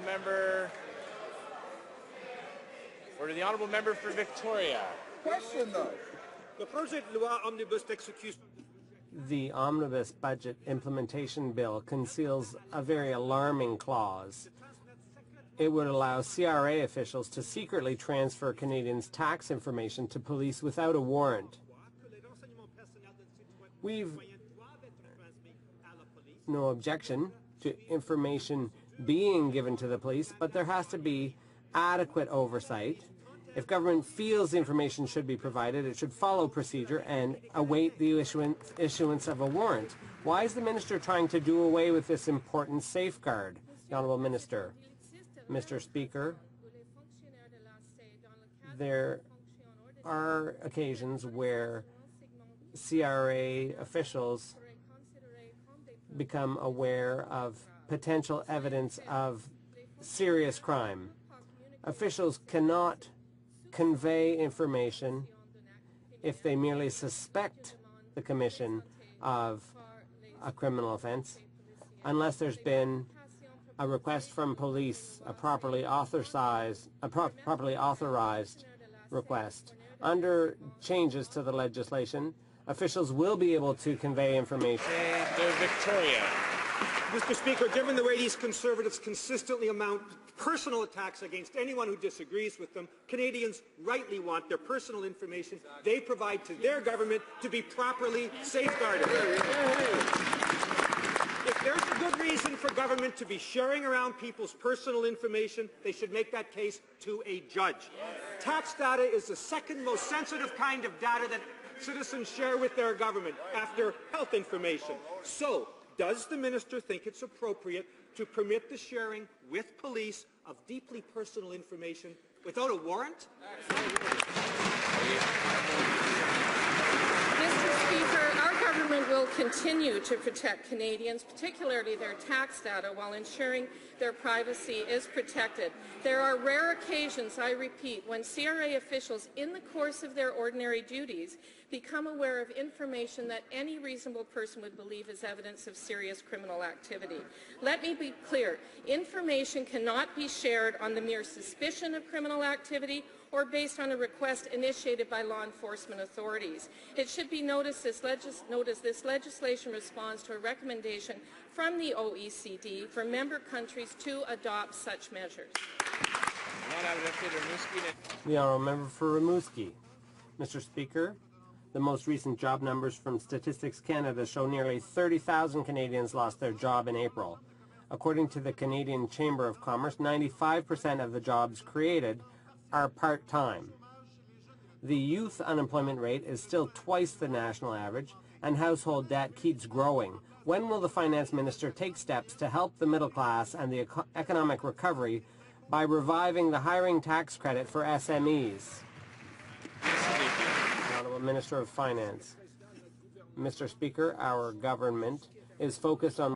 member for Victoria. Question though. The Omnibus Budget Implementation Bill conceals a very alarming clause. It would allow CRA officials to secretly transfer Canadians' tax information to police without a warrant. We've no objection to information being given to the police, but there has to be adequate oversight. If government feels the information should be provided, it should follow procedure and await the issuance of a warrant. Why is the minister trying to do away with this important safeguard? The Honourable Minister. Mr. Speaker, there are occasions where CRA officials become aware of potential evidence of serious crime. Officials cannot convey information if they merely suspect the commission of a criminal offense, unless there's been a request from police, a properly authorized request. Under changes to the legislation, officials will be able to convey information. Victoria. Mr. Speaker, given the way these Conservatives consistently mount personal attacks against anyone who disagrees with them, Canadians rightly want their personal information they provide to their government to be properly safeguarded. If there's a good reason for government to be sharing around people's personal information, they should make that case to a judge. Tax data is the second most sensitive kind of data that citizens share with their government after health information. So, does the minister think it's appropriate to permit the sharing with police of deeply personal information without a warrant? Mr. Speaker, our government will continue to protect Canadians, particularly their tax data, while ensuring their privacy is protected. There are rare occasions, I repeat, when CRA officials, in the course of their ordinary duties, become aware of information that any reasonable person would believe is evidence of serious criminal activity. Let me be clear. Information cannot be shared on the mere suspicion of criminal activity or based on a request initiated by law enforcement authorities. It should be noticed this legislation responds to a recommendation from the OECD for member countries to adopt such measures. The Honourable Member for Rimouski. Mr. Speaker, the most recent job numbers from Statistics Canada show nearly 30,000 Canadians lost their job in April. According to the Canadian Chamber of Commerce, 95% of the jobs created are part-time. The youth unemployment rate is still twice the national average, and household debt keeps growing. When will the Finance Minister take steps to help the middle class and the economic recovery by reviving the hiring tax credit for SMEs? The Honourable Minister of Finance. Mr. Speaker, our government is focused on